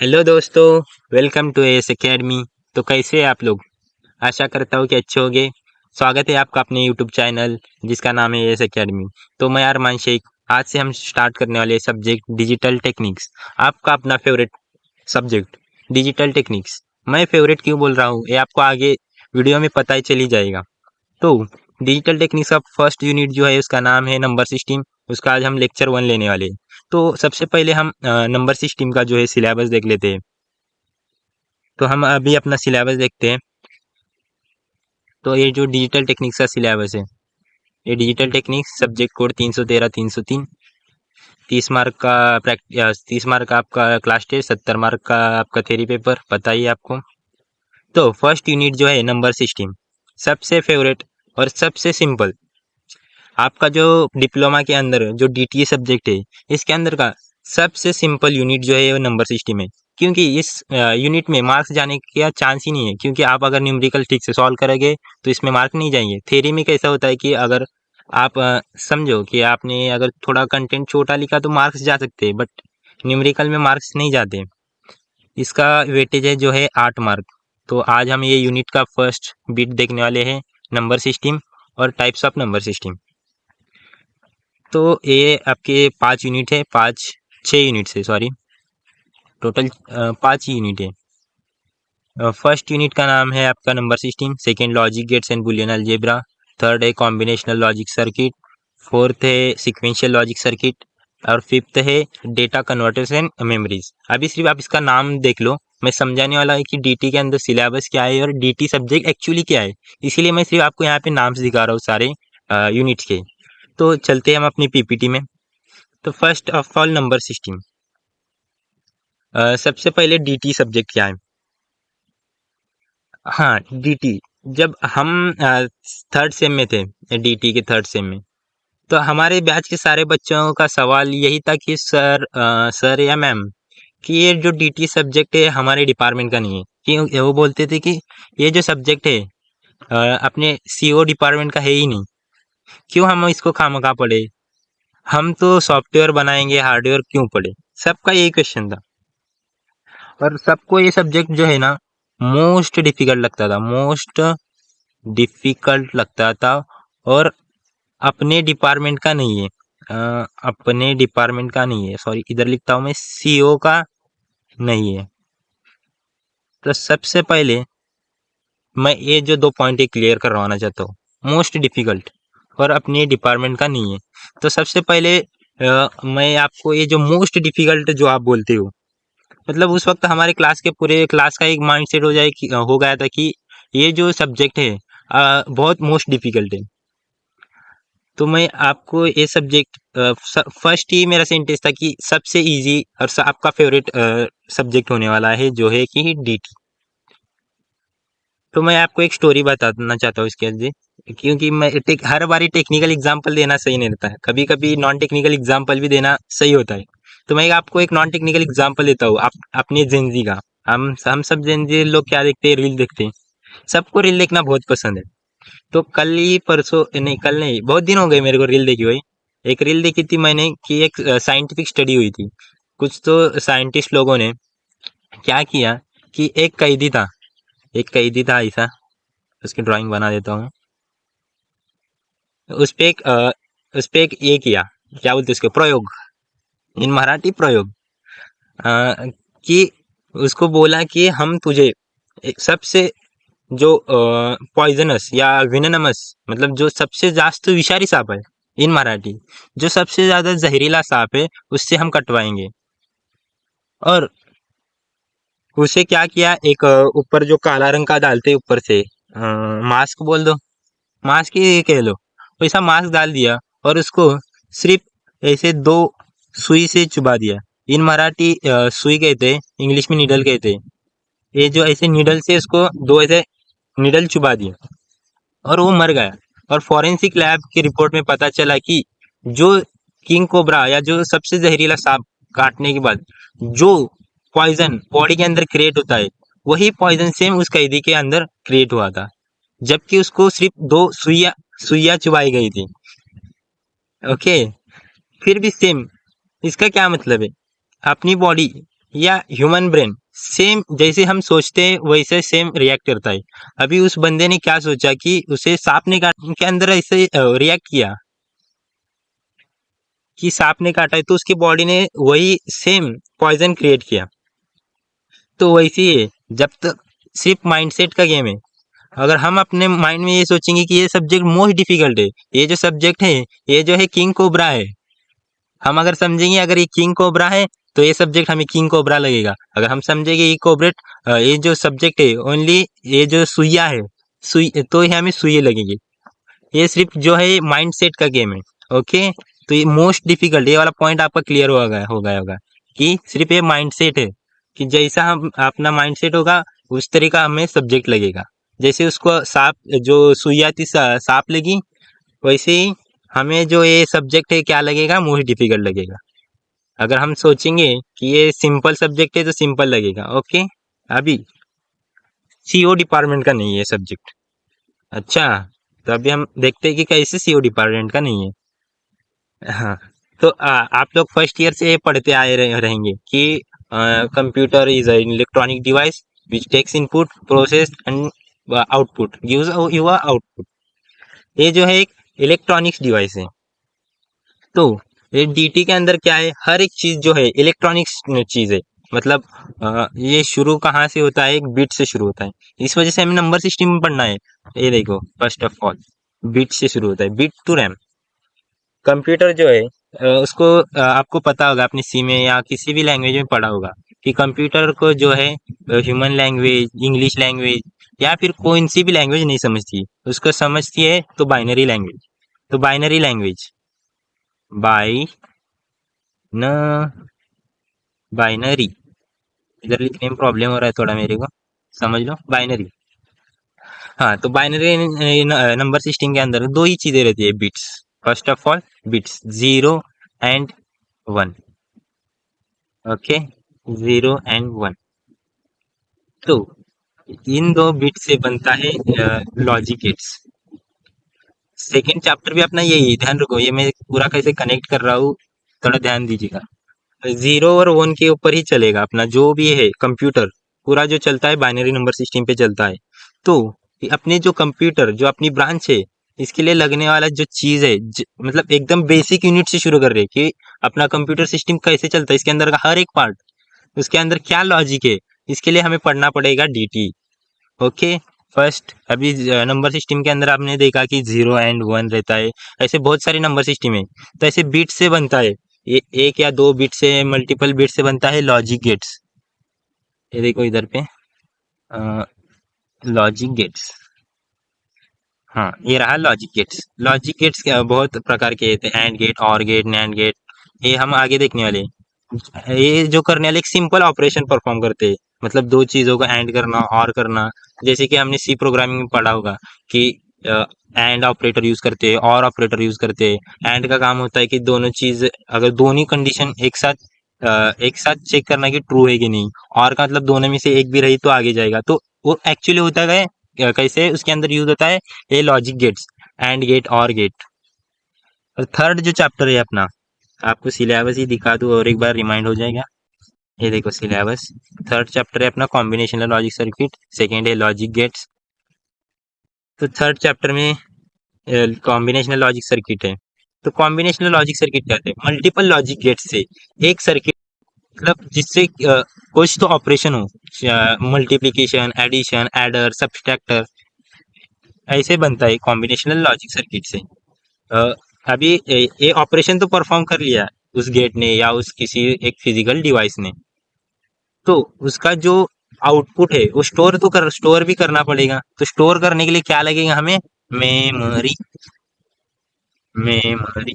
Hello दोस्तों, welcome to S academy. तो कैसे हैं आप लोग? आशा करता हूँ कि अच्छे होंगे। स्वागत है आपका अपने यूट्यूब चैनल जिसका नाम है एस एकेडमी। तो मैं अरमान शेख। आज से हम स्टार्ट करने वाले सब्जेक्ट डिजिटल टेक्निक्स। आपका अपना फेवरेट सब्जेक्ट डिजिटल टेक्निक्स। मैं फेवरेट क्यों बोल रहा हूँ ये आपको आगे वीडियो में पता ही चली जाएगा। तो डिजिटल टेक्निक्स का फर्स्ट यूनिट जो है उसका नाम है नंबर सिस्टम। उसका आज हम लेक्चर 1 लेने वाले हैं। तो सबसे पहले हम नंबर सिस्टम का जो है सिलेबस देख लेते हैं। तो हम अभी अपना सिलेबस देखते हैं। तो ये जो डिजिटल टेक्निक्स का सिलेबस है, ये digital techniques subject code 313 303। 30 mark का 30 मार्क का आपका क्लास टेस्ट, 70 मार्क का आपका थ्योरी पेपर, पता ही है आपको। तो फर्स्ट यूनिट जो है नंबर सिस्टम, सबसे फेवरेट और सबसे सिंपल। आपका जो डिप्लोमा के अंदर जो डीटीए सब्जेक्ट है, इसके अंदर का सबसे सिंपल यूनिट जो है वो नंबर सिस्टम है। क्योंकि इस यूनिट में मार्क्स जाने का चांस ही नहीं है, क्योंकि आप अगर न्यूमेरिकल ठीक से सॉल्व करोगे तो इसमें मार्क नहीं जाएंगे। थ्योरी में कैसा होता है कि अगर आप समझो कि आपने अगर थोड़ा कंटेंट छोटा लिखा तो मार्क्स जा सकते हैं, बट न्यूमेरिकल में मार्क्स नहीं जाते। इसका वेटेज है जो है 8 मार्क। तो आज हम ये यूनिट का फर्स्ट बिट देखने वाले हैं, नंबर सिस्टम और टाइप्स ऑफ नंबर सिस्टम। तो ये आपके 5 यूनिट है, 6 यूनिट है, सॉरी। टोटल 5 यूनिट है। फर्स्ट यूनिट का नाम है आपका number system, second logic gates and Boolean algebra, third है कॉम्बिनेशनल लॉजिक सर्किट, फोर्थ है सिक्वेंशियल लॉजिक सर्किट और फिफ्थ है डेटा कन्वर्टर्स एंड मेमोरीज। अभी सिर्फ आप इसका नाम देख लो, मैं समझाने वाला है कि डीटी के अंदर सिलेबस क्या है और डीटी सब्जेक्ट एक्चुअली क्या है। इसीलिए मैं सिर्फ आपको यहाँ पे नाम दिखा रहा हूँ सारे यूनिट्स के। तो चलते हैं हम अपनी पीपीटी में। तो first of all number system. सबसे पहले डीटी सब्जेक्ट क्या है? हाँ, डीटी। जब हम थर्ड सेम में थे, डीटी के थर्ड सेम में, तो हमारे बैच के सारे बच्चों का सवाल यही था कि सर या मैम, कि ये जो डीटी सब्जेक्ट है हमारे डिपार्टमेंट का नहीं है। कि वो बोलते थे कि ये जो सब्जेक्ट है अपने सीओ डिपार्टमेंट का है ही नहीं, क्यों हम इसको खामखा पढ़े। हम तो सॉफ्टवेयर बनाएंगे, हार्डवेयर क्यों पढ़े। सबका यही क्वेश्चन था। और सबको ये सब्जेक्ट जो है ना मोस्ट डिफिकल्ट लगता था, मोस्ट डिफिकल्ट लगता था। और अपने डिपार्टमेंट का नहीं है, अपने डिपार्टमेंट का नहीं है, सॉरी इधर लिखता हूँ मैं, सीओ का नहीं है। तो सबसे पहले मैं ये जो 2 पॉइंट क्लियर करवाना चाहता हूँ, मोस्ट डिफिकल्ट और अपने डिपार्टमेंट का नहीं है। तो सबसे पहले मैं आपको ये जो मोस्ट डिफिकल्ट जो आप बोलते हो, मतलब उस वक्त हमारे क्लास के पूरे क्लास का एक माइंडसेट हो गया था कि ये जो सब्जेक्ट है बहुत मोस्ट डिफिकल्ट है। तो मैं आपको ये सब्जेक्ट फर्स्ट ही मेरा सेंटेंस था कि सबसे इजी और आपका फेवरेट सब्जेक्ट होने वाला है जो है कि डीटी। तो मैं आपको एक स्टोरी बताना चाहता हूँ इसके अंदर, क्योंकि हर बारी टेक्निकल एग्जांपल देना सही नहीं रहता है, कभी कभी नॉन टेक्निकल एग्जांपल भी देना सही होता है। तो मैं आपको एक नॉन टेक्निकल एग्जांपल देता हूँ अपने जेनजी का। हम सब जेनजी लोग क्या देखते हैं? रील देखते हैं। सबको रील देखना बहुत पसंद है। तो कल ही परसों नहीं, कल नहीं, बहुत दिन हो गए मेरे को रील देखी हुई। एक रील देखी थी मैंने कि एक साइंटिफिक स्टडी हुई थी। कुछ तो साइंटिस्ट लोगों ने क्या किया कि एक कैदी था ऐसा, उसकी ड्राइंग बना देता हूँ। उस पे एक ये किया, क्या बोलते उसके, प्रयोग, इन मराठी प्रयोग। कि उसको बोला कि हम तुझे एक सबसे जो पॉइजनस या विननमस, मतलब जो सबसे जास्त विषारी सांप है इन मराठी, जो सबसे ज्यादा जहरीला सांप है उससे हम कटवाएंगे। और उसे क्या किया, एक ऊपर जो काला रंग का डालते ऊपर से मास्क बोल दो, मास्क ही कह लो, वैसा मास्क डाल दिया और उसको सिर्फ ऐसे 2 सुई से चुबा दिया। इन मराठी सुई कहते हैं, इंग्लिश में निडल कहते हैं। ये जो ऐसे निडल से उसको 2 ऐसे निडल चुबा दिया और वो मर गया। और फॉरेंसिक लैब की रिपोर्ट में पता चला कि जो किंग कोबरा या जो सबसे जहरीला सांप काटने के बाद जो पॉइजन बॉडी के अंदर क्रिएट होता है, वही पॉइजन सेम उस कैदी के अंदर क्रिएट हुआ था, जबकि उसको सिर्फ 2 सुइया सुइया चुबाई गई थी। ओके, फिर भी सेम। इसका क्या मतलब है? अपनी बॉडी या ह्यूमन ब्रेन सेम जैसे हम सोचते हैं वैसे सेम रिएक्ट करता है। अभी उस बंदे ने क्या सोचा कि उसे सांप ने काट के अंदर ऐसे रिएक्ट किया कि सांप ने काटा है, तो उसकी बॉडी ने वही सेम पॉइजन क्रिएट किया। तो वैसे ही है, जब तक सिर्फ माइंडसेट का गेम है। अगर हम अपने माइंड में ये सोचेंगे कि ये सब्जेक्ट मोस्ट डिफिकल्ट है, ये जो सब्जेक्ट है ये जो है किंग कोबरा है, हम अगर समझेंगे अगर ये किंग कोबरा है तो ये सब्जेक्ट हमें किंग कोबरा लगेगा। अगर हम समझेंगे ये कोबरेट ये जो सब्जेक्ट है ओनली ये जो सुइया है, सुई तो ये हमें सुई लगेगी। ये सिर्फ जो है माइंड सेट का गेम है। ओके, तो ये मोस्ट डिफिकल्ट ये वाला पॉइंट आपका क्लियर हो गया होगा कि सिर्फ ये माइंड सेट है कि जैसा हम अपना माइंड सेट होगा उस तरीका हमें सब्जेक्ट लगेगा। जैसे उसको सांप जो सुइया थी सांप लगी, वैसे ही हमें जो ये सब्जेक्ट है क्या लगेगा, मोस्ट डिफिकल्ट लगेगा। अगर हम सोचेंगे कि ये सिंपल सब्जेक्ट है तो सिंपल लगेगा। ओके, अभी सीओ डिपार्टमेंट का नहीं है सब्जेक्ट। अच्छा, तो अभी हम देखते हैं कि कैसे सीओ डिपार्टमेंट का नहीं है। हाँ, तो आप लोग फर्स्ट ईयर से पढ़ते आए रहेंगे कि computer is an electronic device which takes input process and output gives you output. ये जो है एक इलेक्ट्रॉनिक्स डिवाइस है। तो ये डीटी के अंदर क्या है, हर एक चीज जो है इलेक्ट्रॉनिक्स चीज है। मतलब ये शुरू कहाँ से होता है, एक बिट से शुरू होता है। इस वजह से हमें नंबर सिस्टम में पढ़ना है। ये देखो, फर्स्ट ऑफ ऑल बिट से शुरू होता है, बिट टू रैम। कंप्यूटर जो है उसको आपको पता होगा, अपने सी में या किसी भी लैंग्वेज में पढ़ा होगा कि कंप्यूटर को जो है ह्यूमन लैंग्वेज, इंग्लिश लैंग्वेज या फिर कोई सी भी लैंग्वेज नहीं समझती, उसको समझती है तो बाइनरी लैंग्वेज। तो बाइनरी लैंग्वेज बाई न बाइनरी, इधर लिखने में प्रॉब्लम हो रहा है थोड़ा मेरे को, समझ लो बाइनरी। हाँ, तो बाइनरी नंबर सिस्टम के अंदर दो ही चीजें रहती है, bits. First of all bits 0 and 1। Okay, 0 and 1। तो इन दो बिट से बनता है लॉजिक गेट्स। सेकेंड चैप्टर भी अपना यही है, ध्यान रखो, ये मैं पूरा कैसे कनेक्ट कर रहा हूँ, थोड़ा ध्यान दीजिएगा। 0 और 1 के ऊपर ही चलेगा अपना जो भी है कंप्यूटर, पूरा जो चलता है बाइनरी नंबर सिस्टम पे चलता है। तो ये अपने जो कंप्यूटर जो अपनी ब्रांच है, इसके लिए लगने वाला जो चीज है मतलब एकदम बेसिक यूनिट से शुरू कर रहे हैं कि अपना कंप्यूटर सिस्टम कैसे चलता है, इसके अंदर का हर एक पार्ट, उसके अंदर क्या लॉजिक है, इसके लिए हमें पढ़ना पड़ेगा डीटी। ओके, फर्स्ट अभी नंबर सिस्टम के अंदर आपने देखा कि 0 and 1 रहता है, ऐसे बहुत सारे नंबर सिस्टम है। तो ऐसे बिट से बनता है, ये एक या दो बिट से, मल्टीपल बिट से बनता है लॉजिक गेट्स। ये देखो इधर पे लॉजिक गेट्स। हाँ, ये रहा लॉजिक गेट्स। लॉजिक गेट्स बहुत प्रकार के थे, एंड गेट, और गेट, नैंड गेट, ये हम आगे देखने वाले हैं। ये जो करने वाले एक सिंपल ऑपरेशन परफॉर्म करते हैं, मतलब दो चीजों को एंड करना और करना। जैसे कि हमने सी प्रोग्रामिंग में पढ़ा होगा कि एंड ऑपरेटर यूज करते हैं और ऑपरेटर यूज करते हैं। एंड का काम होता है कि दोनों चीज अगर दोनों कंडीशन एक साथ चेक करना कि ट्रू है कि नहीं, और का मतलब दोनों में से एक भी रही तो आगे जाएगा। तो वो एक्चुअली होता है कैसे, उसके अंदर यूज होता है ये लॉजिक गेट्स, एंड गेट और गेट। और थर्ड जो चैप्टर है अपना, आपको सिलेबस ही दिखा दूं और एक बार रिमाइंड हो जाएगा। ये देखो सिलेबस, थर्ड चैप्टर है अपना कॉम्बिनेशनल लॉजिक सर्किट, सेकेंड है लॉजिक गेट्स। तो थर्ड चैप्टर में कॉम्बिनेशनल लॉजिक सर्किट है। तो कॉम्बिनेशनल लॉजिक सर्किट कहते हैं मल्टीपल लॉजिक गेट से एक सर्किट, मतलब जिससे कुछ तो ऑपरेशन हो, मल्टीप्लिकेशन, एडिशन, एडर, सब्सट्रैक्टर, ऐसे बनता है कॉम्बिनेशनल लॉजिक सर्किट से। अ, अभी ये ऑपरेशन तो परफॉर्म कर लिया उस गेट ने या उस किसी एक फिजिकल डिवाइस ने, तो उसका जो आउटपुट है वो स्टोर भी करना पड़ेगा। तो स्टोर करने के लिए क्या लगेगा हमें, मेमोरी। मेमोरी।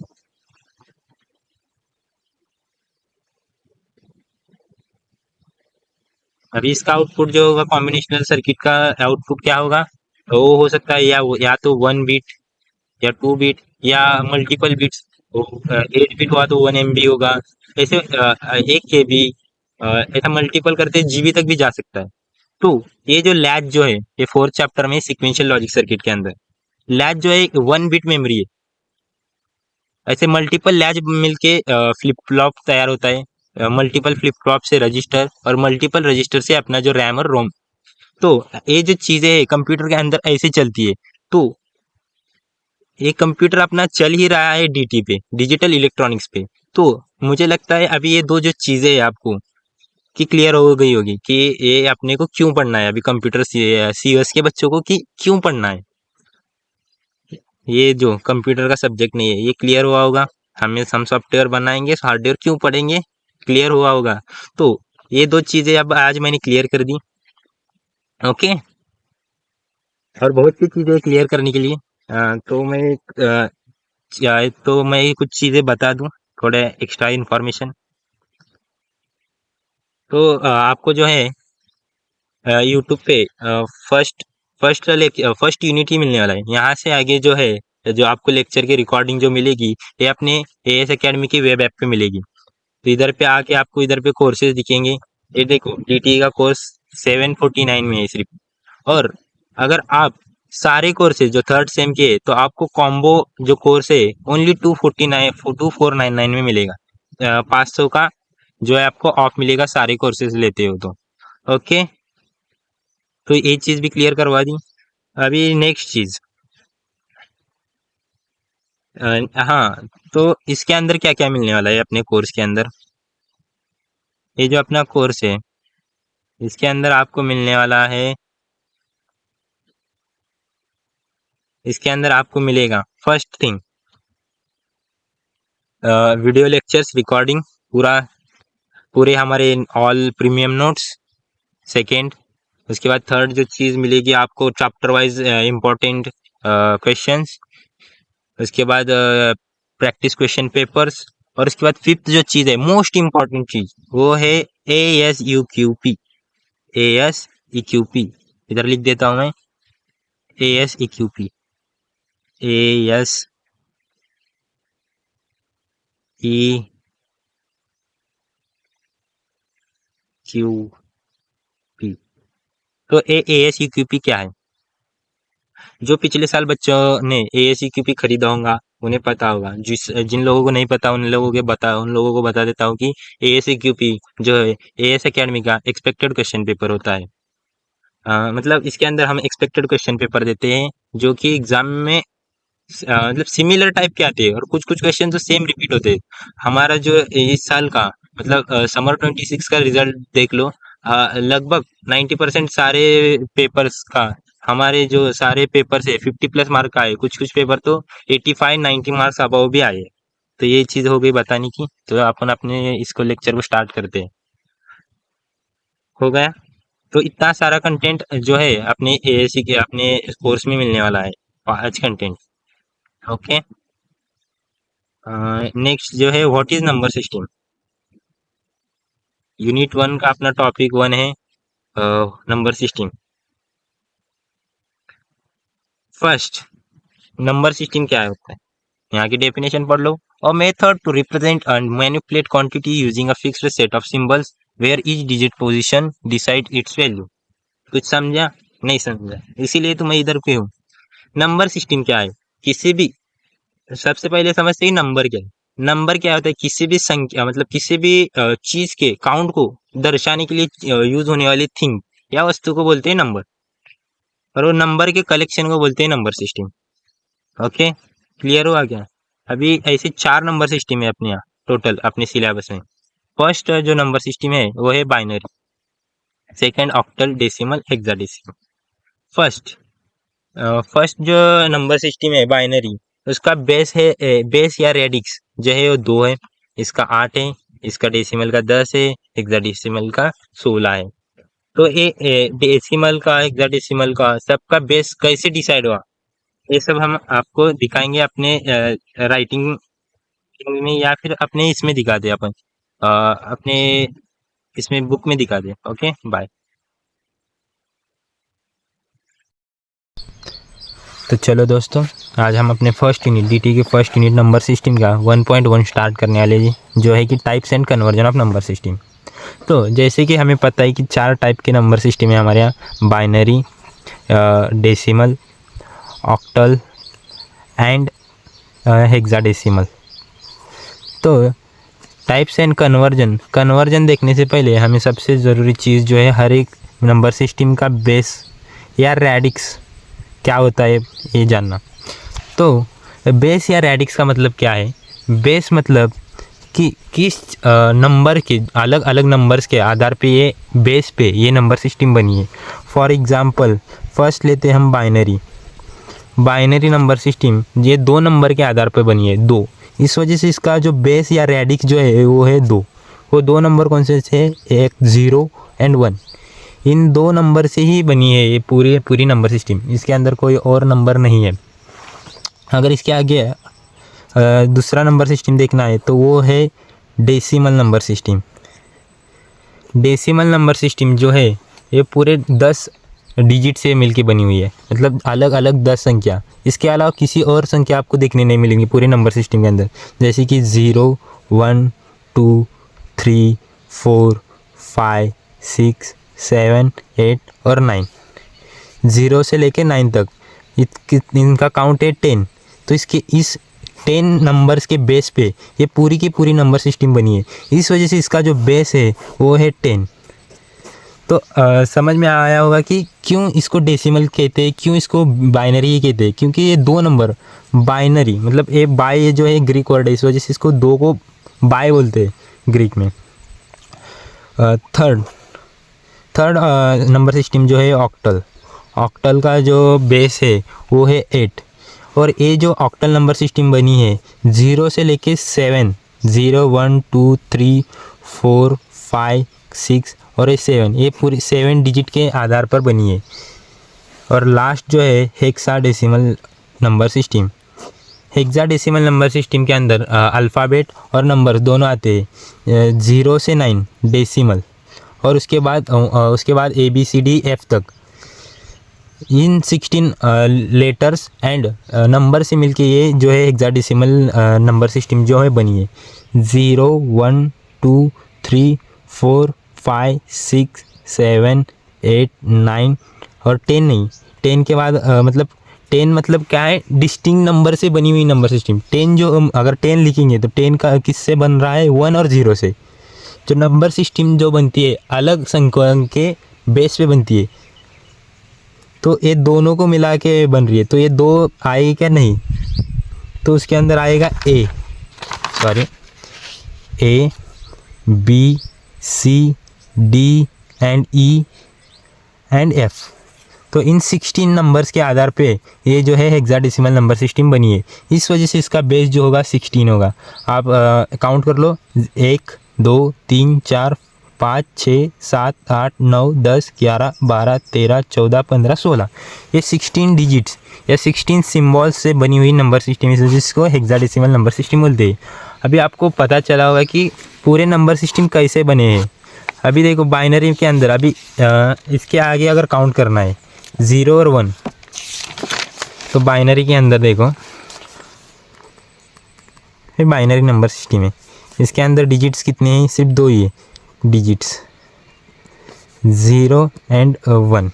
अभी इसका आउटपुट जो होगा कॉम्बिनेशनल सर्किट का आउटपुट क्या होगा, तो वो हो सकता है या तो 1 बिट या 2 बिट या मल्टीपल बिट्स। 8 बिट हुआ तो 1 MB होगा, ऐसे 1 KB, ऐसा मल्टीपल करते जीबी तक भी जा सकता है। तो ये जो लैच जो है, ये फोर्थ चैप्टर में सिक्वेंशियल लॉजिक सर्किट के अंदर लैच जो है 1 बिट मेमोरी है। ऐसे मल्टीपल लैच मिलके फ्लिप फ्लॉप तैयार होता है। मल्टीपल फ्लिप फ्लॉप से रजिस्टर और मल्टीपल रजिस्टर से अपना जो रैम और रोम। तो ये जो चीज़ें कंप्यूटर के अंदर ऐसे चलती है। तो ये कंप्यूटर अपना चल ही रहा है डीटी पे, डिजिटल इलेक्ट्रॉनिक्स पे। तो मुझे लगता है अभी ये दो जो चीज़ें हैं आपको कि क्लियर हो गई होगी कि ये अपने को क्यों पढ़ना है अभी कंप्यूटर सीएस के बच्चों को, कि क्यों पढ़ना है। ये जो कंप्यूटर का सब्जेक्ट नहीं है ये क्लियर हुआ होगा। हम सॉफ्टवेयर बनाएंगे, हार्डवेयर क्यों पढ़ेंगे, क्लियर हुआ होगा। तो ये दो चीज़ें अब आज मैंने क्लियर कर दी। ओके। और बहुत सी चीज़ें क्लियर करने के लिए तो मैं कुछ चीज़ें बता दूं, थोड़े एक्स्ट्रा इन्फॉर्मेशन। तो आपको जो है यूट्यूब पे फर्स्ट फर्स्ट फर्स्ट यूनिट ही मिलने वाला है। यहाँ से आगे जो है जो आपको लेक्चर की रिकॉर्डिंग जो मिलेगी ये अपने एएस एकेडमी की वेब ऐप पे मिलेगी। तो इधर पे आके आपको इधर पे कोर्सेज दिखेंगे। ये देखो डीटी का कोर्स 749 में है सिर्फ। और अगर आप सारे कोर्सेज जो थर्ड सेम के है, तो आपको कॉम्बो जो कोर्स है ओनली 2499 में मिलेगा। 500 का जो है आपको ऑफ मिलेगा सारे कोर्सेज लेते हो तो। ओके। तो ये चीज़ भी क्लियर करवा दी। अभी नेक्स्ट चीज़, हाँ, तो इसके अंदर क्या क्या मिलने वाला है अपने कोर्स के अंदर। ये जो अपना कोर्स है इसके अंदर आपको मिलने वाला है, इसके अंदर आपको मिलेगा first thing video lectures recording, पूरे हमारे ऑल प्रीमियम नोट्स। सेकेंड, उसके बाद थर्ड जो चीज़ मिलेगी आपको चैप्टर वाइज इम्पोर्टेंट क्वेश्चंस। उसके बाद प्रैक्टिस क्वेश्चन पेपर्स। और उसके बाद फिफ्थ जो चीज़ है मोस्ट इम्पॉर्टेंट चीज़ वो है ASEQP। ASEQP इधर लिख देता हूँ मैं, ASEQP ASEQP। तो ASEQP क्या है? जो पिछले साल बच्चों ने ASEQP खरीदा होगा उन्हें पता होगा। जिन लोगों को नहीं पता उन लोगों को बता देता हूँ कि ASEQP जो है एएस एकेडमी का एक्सपेक्टेड क्वेश्चन पेपर होता है। मतलब इसके अंदर हम एक्सपेक्टेड क्वेश्चन पेपर देते हैं जो कि एग्जाम में मतलब सिमिलर टाइप के आते हैं और कुछ कुछ क्वेश्चन तो सेम रिपीट होते हैं। हमारा जो इस साल का मतलब समर 26 का रिजल्ट देख लो। लगभग 90% सारे पेपर्स का, हमारे जो सारे पेपर है 50 प्लस मार्क का आए, कुछ कुछ पेपर तो 85-90 मार्क्स अबव भी आए। तो ये चीज़ हो गई बताने की। तो अपन अपने इसको लेक्चर को स्टार्ट करते हैं। हो गया। तो इतना सारा कंटेंट जो है अपने एएससी के अपने कोर्स में मिलने वाला है, 5 कंटेंट। ओके। नेक्स्ट जो है what is number system. Unit 1 का अपना टॉपिक 1 है number system. First, number system क्या होता है, यहाँ की डेफिनेशन पढ़ लो। A method to represent and manipulate quantity using a fixed set of symbols where each digit position decides its value. कुछ समझा? नहीं समझा, इसीलिए तो मैं इधर पे हूँ। नंबर सिस्टम क्या है? किसी भी, सबसे पहले समझते हैं नंबर क्या है। नंबर क्या होता है? किसी भी संख्या मतलब किसी भी चीज के काउंट को दर्शाने के लिए यूज होने वाली थिंग या वस्तु को बोलते हैं नंबर। और वो नंबर के कलेक्शन को बोलते हैं नंबर सिस्टम। ओके, क्लियर हुआ क्या? अभी ऐसे 4 नंबर सिस्टम है अपने यहाँ टोटल अपने सिलेबस में। फर्स्ट जो नंबर सिस्टम है वो है binary. Second octal, decimal, hexadecimal. First first जो नंबर सिस्टम है बाइनरी, उसका बेस है बेस या रेडिक्स जो है वो 2 है, इसका 8 है, इसका डेसिमल का 10 है, हेक्साडेसिमल का 16 है। तो ये डेसिमल का हेक्साडेसिमल का सबका बेस कैसे डिसाइड हुआ, ये सब हम आपको दिखाएंगे अपने राइटिंग में या फिर अपने इसमें दिखा दे अपन अपने इसमें बुक में दिखा दे। Okay bye. तो चलो दोस्तों, आज हम अपने फर्स्ट यूनिट डीटी के फर्स्ट यूनिट नंबर सिस्टम का 1.1 स्टार्ट करने वाले जी, जो है कि types and conversion of number system. तो जैसे कि हमें पता है कि 4 टाइप के नंबर सिस्टम है हमारे यहाँ, binary, decimal, octal and hexadecimal. तो टाइप्स एंड कन्वर्जन। कन्वर्जन देखने से पहले हमें सबसे ज़रूरी चीज़ जो है हर एक नंबर सिस्टम का बेस या रेडिक्स क्या होता है ये जानना। तो बेस या रेडिक्स का मतलब क्या है? बेस मतलब कि किस नंबर के अलग अलग नंबर्स के आधार पे ये बेस पे ये नंबर सिस्टम बनी है। फॉर एग्ज़ाम्पल फर्स्ट लेते हैं हम बाइनरी नंबर सिस्टम, ये 2 नंबर के आधार पर बनी है, 2। इस वजह से इसका जो बेस या रेडिक्स जो है वो है 2। वो 2 नंबर कौन से थे? एक 0 एंड 1। इन 2 नंबर से ही बनी है ये पूरी नंबर सिस्टम। इसके अंदर कोई और नंबर नहीं है। अगर इसके आगे दूसरा नंबर सिस्टम देखना है तो वो है decimal number system. Decimal number system जो है ये पूरे 10 डिजिट से मिलके बनी हुई है, मतलब अलग अलग 10 संख्या। इसके अलावा किसी और संख्या आपको देखने नहीं मिलेंगी पूरे नंबर सिस्टम के अंदर, जैसे कि 0 1 2 3 4 5 6 7 8 और 9। 0 से लेके 9 तक इनका काउंट है 10। तो इसके इस 10 नंबर्स के बेस पे ये पूरी की पूरी नंबर सिस्टम बनी है। इस वजह से इसका जो बेस है वो है 10। तो समझ में आया होगा कि क्यों इसको डेसिमल कहते हैं, क्यों इसको बाइनरी कहते हैं। क्योंकि ये 2 नंबर बाइनरी मतलब ये बाय जो है ग्रीक वर्ड है, इस वजह से इसको 2 को बाय बोलते हैं ग्रीक में। थर्ड नंबर सिस्टम जो है ऑक्टल। ऑक्टल का जो बेस है वो है 8। और ये जो ऑक्टल नंबर सिस्टम बनी है 0 से लेके 7, 0 1 2 3 4 5 6 और ये 7, ये पूरी 7 डिजिट के आधार पर बनी है। और लास्ट जो है hexadecimal number system. Hexadecimal number system के अंदर अल्फ़ाबेट और नंबर दोनों आते हैं, 0 से 9 डेसिमल और उसके बाद ABCDF तक। इन 16 लेटर्स एंड नंबर से मिलके ये जो है हेक्साडेसिमल नंबर सिस्टम जो है बनी है। 0 1 2 3 4 5 6 7 8 9 और 10 नहीं। 10 के बाद मतलब 10 मतलब क्या है? डिस्टिंक्ट नंबर से बनी हुई नंबर सिस्टम। 10 जो अगर 10 लिखेंगे तो 10 का किससे बन रहा है? 1 और 0 से। जो नंबर सिस्टम जो बनती है अलग संख्याओं के बेस पे बनती है, तो ये दोनों को मिला के बन रही है। तो ये 2 आएगी क्या? नहीं। तो उसके अंदर आएगा A B C D and E and F। तो इन 16 नंबर्स के आधार पे ये जो है हेक्साडेसिमल नंबर सिस्टम बनी है। इस वजह से इसका बेस जो होगा 16 होगा। आप काउंट कर लो, 1 2 3 4 5 6 7 8 9 10 11 12 13 14 15 16। ये 16 डिजिट्स या 16 सिम्बॉल्स से बनी हुई नंबर सिस्टम है, जिसको हेक्साडेसिमल नंबर सिस्टम बोलते हैं। अभी आपको पता चला होगा कि पूरे नंबर सिस्टम कैसे बने हैं। अभी देखो बाइनरी के अंदर अभी इसके आगे अगर काउंट करना है 0 और 1, तो बाइनरी के अंदर देखो ये बाइनरी नंबर सिस्टम है। इसके अंदर डिजिट्स कितने हैं? सिर्फ 2 ही है डिजिट्स, 0 एंड 1।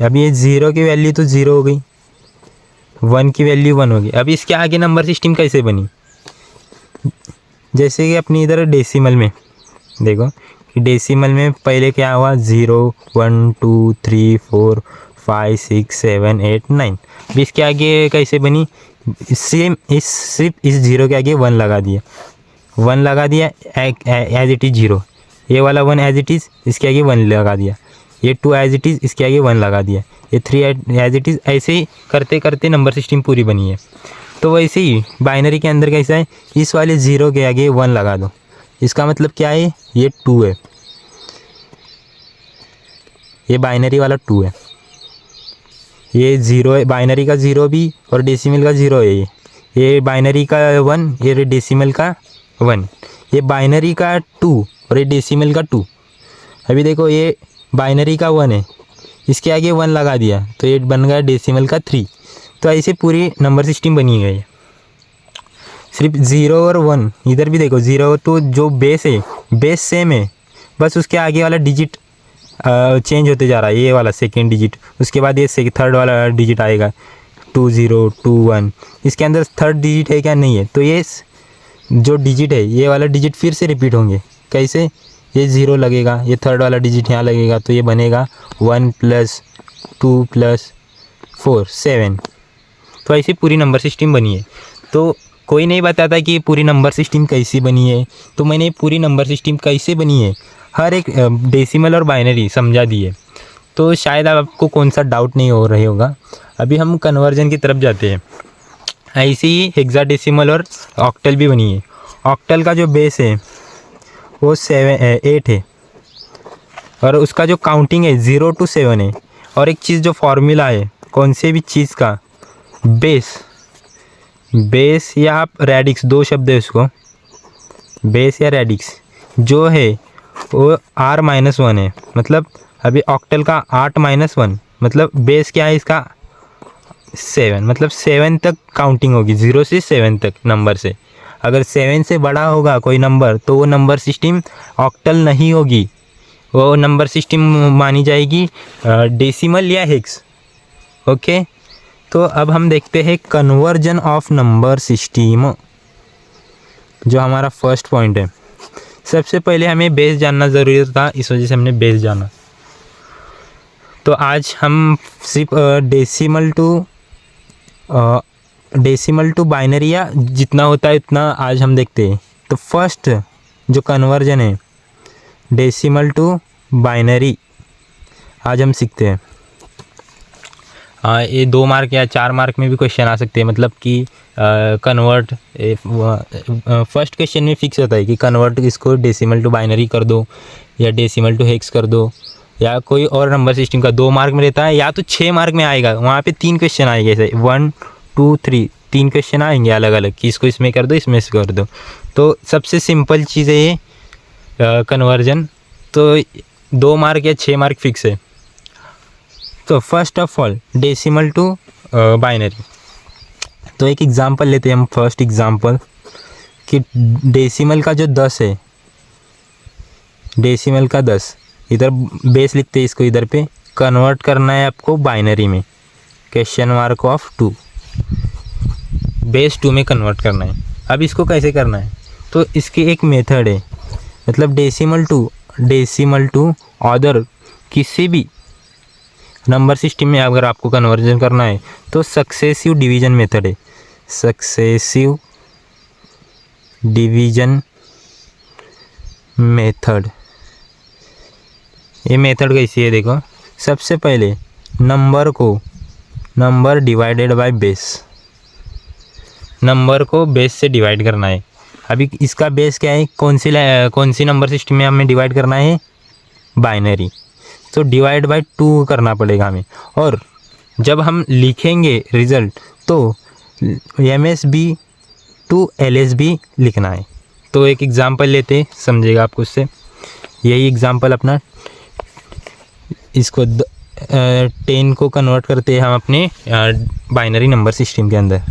अभी ये 0 की वैल्यू तो 0 हो गई, 1 की वैल्यू 1 हो गई। अभी इसके आगे नंबर सिस्टम कैसे बनी? जैसे कि अपनी इधर डेसिमल में देखो कि डेसिमल में पहले क्या हुआ? 0 1 2 3 4 5 6 7 8 9। अभी इसके आगे कैसे बनी? सेम सिर्फ इस 0 के आगे 1 लगा दिया, 1 लगा दिया एज इट इज़ 0। ये वाला 1 एज इट इज़, इसके आगे 1 लगा दिया। ये 2 एज इट इज़, इसके आगे 1 लगा दिया। ये 3 एज इट इज़। ऐसे ही करते करते नंबर सिस्टम पूरी बनी है। तो वैसे ही बाइनरी के अंदर कैसा है? इस वाले 0 के आगे 1 लगा दो, इसका मतलब क्या है? ये 2 है। ये बाइनरी वाला 2 है, ये 0 है। बाइनरी का 0 भी और डेसिमल का 0 है। ये बाइनरी का 1, ये डेसिमल का 1। ये बाइनरी का 2 और ये डेसिमल का 2। अभी देखो ये बाइनरी का 1 है, इसके आगे 1 लगा दिया तो ये बन गया डेसिमल का 3। तो ऐसे पूरी नंबर सिस्टम बनी गई है। सिर्फ 0 और 1 इधर भी देखो, 0 तो जो बेस है बेस सेम है, बस उसके आगे वाला डिजिट चेंज होते जा रहा है। ये वाला सेकेंड डिजिट, उसके बाद ये थर्ड वाला डिजिट आएगा 2 0 2 1। इसके अंदर थर्ड डिजिट है क्या? नहीं है। तो ये जो डिजिट है ये वाला डिजिट फिर से रिपीट होंगे। कैसे? ये 0 लगेगा, ये थर्ड वाला डिजिट यहाँ लगेगा, तो ये बनेगा 1 + 2 + 4 7। तो ऐसी पूरी नंबर सिस्टम बनी है। तो कोई नहीं बताता कि पूरी नंबर सिस्टम कैसी बनी है, तो मैंने पूरी नंबर सिस्टम कैसे बनी है हर एक डेसिमल और बाइनरी समझा दी है। तो शायद आपको कौन सा डाउट नहीं हो रही होगा। अभी हम कन्वर्जन की तरफ जाते हैं। ऐसी ही हेक्साडेसिमल और ऑक्टल भी बनी है। ऑक्टल का जो बेस है वो 8 है और उसका जो काउंटिंग है 0 to 7 है। और एक चीज़ जो फॉर्मूला है कौन से भी चीज़ का, बेस या आप रेडिक्स, दो शब्द है उसको, बेस या रेडिक्स जो है वो r-1 है। मतलब अभी ऑक्टल का 8-1 मतलब बेस क्या है इसका 7, मतलब 7 तक काउंटिंग होगी, 0 से 7 तक नंबर से। अगर 7 से बड़ा होगा कोई नंबर तो वो नंबर सिस्टम ऑक्टल नहीं होगी, वो नंबर सिस्टम मानी जाएगी डेसिमल या हेक्स। ओके, तो अब हम देखते हैं कन्वर्जन ऑफ नंबर सिस्टम, जो हमारा फर्स्ट पॉइंट है। सबसे पहले हमें बेस जानना ज़रूरी था, इस वजह से हमने बेस जाना। तो आज हम सिर्फ डेसिमल टू बाइनरी या जितना होता है उतना आज हम देखते हैं। तो फर्स्ट जो कन्वर्जन है डेसिमल टू बाइनरी आज हम सीखते हैं। ये 2 मार्क या 4 मार्क में भी क्वेश्चन आ सकते हैं, मतलब कि कन्वर्ट फर्स्ट क्वेश्चन में फिक्स होता है कि कन्वर्ट इसको डेसिमल टू बाइनरी कर दो या डेसिमल टू हेक्स कर दो, या कोई और नंबर सिस्टम का 2 मार्क में रहता है, या तो 6 मार्क में आएगा। वहाँ पे 3 क्वेश्चन आएंगे, जैसे 1 2 3 3 क्वेश्चन आएंगे अलग अलग कि इसको इसमें कर दो, इसमें से कर दो। तो सबसे सिंपल चीज़ है ये कन्वर्जन। तो 2 मार्क या 6 मार्क फिक्स है। तो first of all decimal to binary. तो एक एग्जांपल लेते हैं हम, फर्स्ट एग्जांपल कि डेसिमल का जो 10 है, डेसिमल का 10 इधर बेस लिखते हैं इसको, इधर पे कन्वर्ट करना है आपको बाइनरी में, क्वेश्चन मार्क ऑफ 2, बेस 2 में कन्वर्ट करना है। अब इसको कैसे करना है, तो इसकी एक मेथड है, मतलब डेसिमल टू अदर किसी भी नंबर सिस्टम में अगर आपको कन्वर्जन करना है तो सक्सेसिव डिवीजन मेथड है। सक्सेसिव डिवीजन मेथड, ये मेथड कैसी है देखो। सबसे पहले number divided by base, number को बेस से डिवाइड करना है। अभी इसका बेस क्या है, कौन सी नंबर सिस्टम में हमें डिवाइड करना है, बाइनरी, तो डिवाइड बाय 2 करना पड़ेगा हमें। और जब हम लिखेंगे रिज़ल्ट तो MSB टू LSB लिखना है। तो एक एग्ज़ाम्पल लेते, समझेगा आपको उससे। यही एग्ज़ाम्पल अपना, इसको 10 को कन्वर्ट करते हैं हम अपने बाइनरी नंबर सिस्टम के अंदर।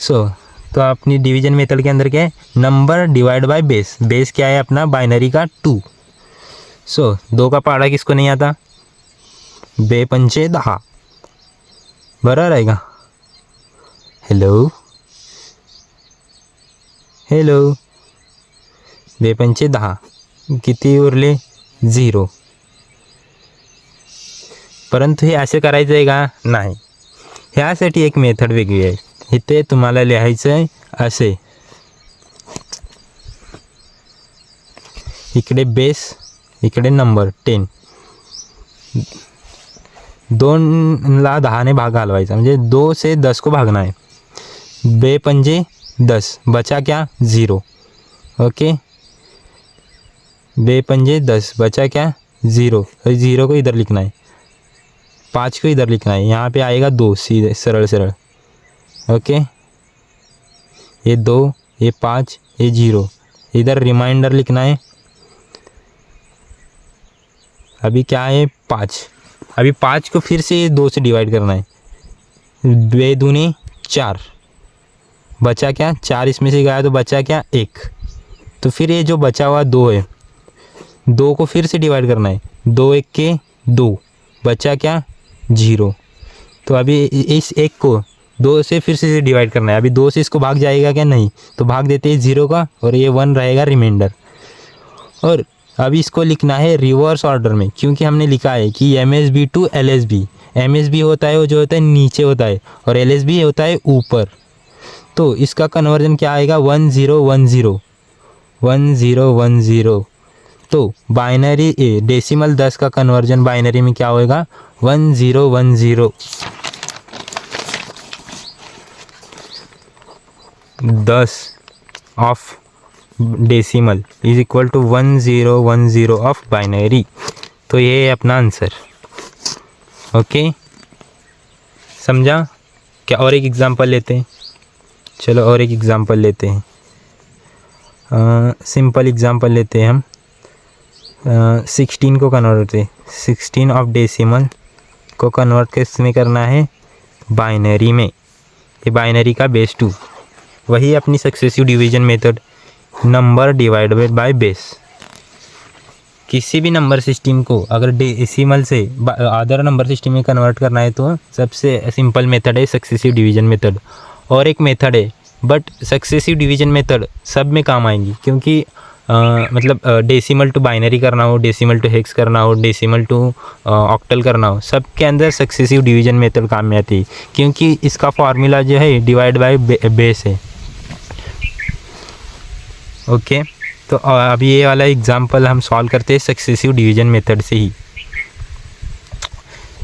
तो अपनी डिवीजन मेथड के अंदर क्या है, number divide by base, base क्या है अपना बाइनरी का 2। 2 का पहाड़ा किसको नहीं आता, 2 पंचे 10 बरोबर आहे का। हेलो 2 पंचे 10 किती उरले 0। परंतु हे असे करायचं आहे का, नाही। ह्यासाठी एक मेथड वेगळी आहे, इथे तुम्हाला लिहायचं आहे असे, इकडे बेस इकडे नंबर 10, 2ला 10 ने भाग घालवायचा, म्हणजे 2 से 10 को भागना है। 2 पंजे 10 बचा क्या 0। ओके, 2 पंजे 10 बचा क्या 0, 0 को इधर लिखना है, 5 को इधर लिखना है, यहाँ पे आएगा 2 सीधे सरल। ओके, ये 2 ये 5 ये 0, इधर रिमाइंडर लिखना है। अभी क्या है 5, अभी 5 को फिर से 2 से डिवाइड करना है, 2 दूनी 4, बचा क्या 4, इसमें से गया तो बचा क्या 1। तो फिर ये जो बचा हुआ 2 है, 2 को फिर से डिवाइड करना है, 2 1 के 2, बचा क्या 0। तो अभी इस 1 को 2 से फिर से डिवाइड करना है। अभी 2 से इसको भाग जाएगा क्या? नहीं, तो भाग देते हैं 0 का और ये 1 रहेगा रिमाइंडर। और अभी इसको लिखना है रिवर्स ऑर्डर में, क्योंकि हमने लिखा है कि MSB टू LSB। MSB होता है वो जो होता है नीचे होता है और LSB होता है ऊपर। तो इसका कन्वर्जन क्या आएगा? 1010 1010। तो बाइनरी डेसिमल 10 का कन्वर्जन बाइनरी में क्या होएगा? 1010। 10 of decimal is equal to 1010 of binary. तो ये है अपना आंसर। ओके, समझा क्या? और एक एग्जांपल लेते हैं। चलो और एक एग्जांपल लेते हैं। सिंपल एग्जांपल लेते हैं हम। 16 को कन्वर्ट करते हैं। 16 ऑफ डेसिमल को कन्वर्ट किस में करना है? बाइनरी में। ये बाइनरी का बेस 2, वही अपनी successive division method, number divided by base. किसी भी नंबर सिस्टम को अगर डेसिमल से अदर नंबर सिस्टम में कन्वर्ट करना है तो सबसे सिंपल मेथड है सक्सेसिव डिवीजन मेथड। और एक मेथड है, बट सक्सेसिव डिवीजन मेथड सब में काम आएंगी, क्योंकि मतलब डेसिमल टू बाइनरी करना हो, डेसिमल टू हेक्स करना हो, डेसिमल टू ऑक्टल करना हो, सब के अंदर सक्सेसिव डिवीजन मेथड काम में आती है, क्योंकि इसका फार्मूला जो है डिवाइड बाय बेस है। ओके, तो अभी ये वाला एग्जांपल हम सॉल्व करते हैं सक्सेसिव डिवीजन मेथड से ही।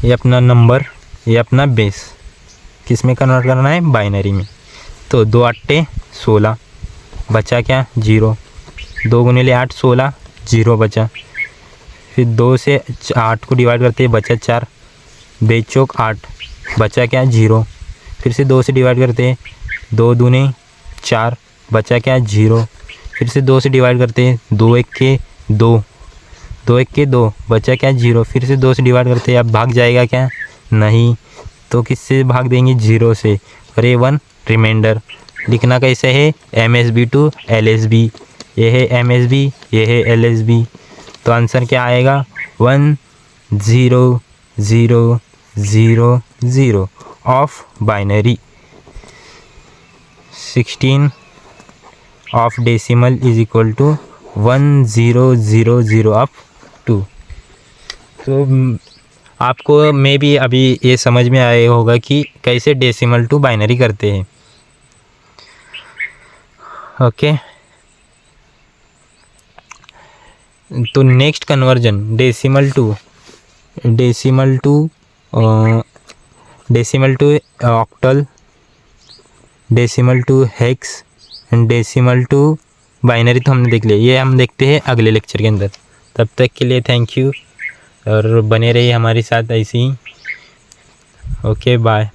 ये अपना नंबर, ये अपना बेस किस में कन्वर्ट करना है? बाइनरी में। तो 2 8 16 बचा क्या? 0। 2 गुने 8 16, 0 बचा। फिर 2 से 8 को डिवाइड करते हैं, बचा 4। बेचौक 8 बचा क्या? 0। फिर से 2 से डिवाइड करते हैं, 2 दूने 4 बचा क्या? 0। फिर से 2 से डिवाइड करते हैं, 2 1 के 2, 2 1 के 2 बचा क्या? 0। फिर से 2 से डिवाइड करते हैं, अब भाग जाएगा क्या? नहीं, तो किससे भाग देंगे? 0 से। और ये 1 रिमाइंडर। लिखना कैसे है? MSB to LSB। ये है MSB, ये है LSB। तो आंसर क्या आएगा? 1 0 0 0 0 of binary. 16 of decimal is equal to 1000 of 2। तो आपको मे भी अभी ये समझ में आया होगा कि कैसे डेसिमल टू बाइनरी करते हैं। ओके, तो next conversion decimal to octal, decimal to hex and decimal to binary तो हमने देख लिया। ये हम देखते हैं अगले लेक्चर के अंदर। तब तक के लिए थैंक यू और बने रहिए हमारे साथ ऐसे ही। Okay, bye.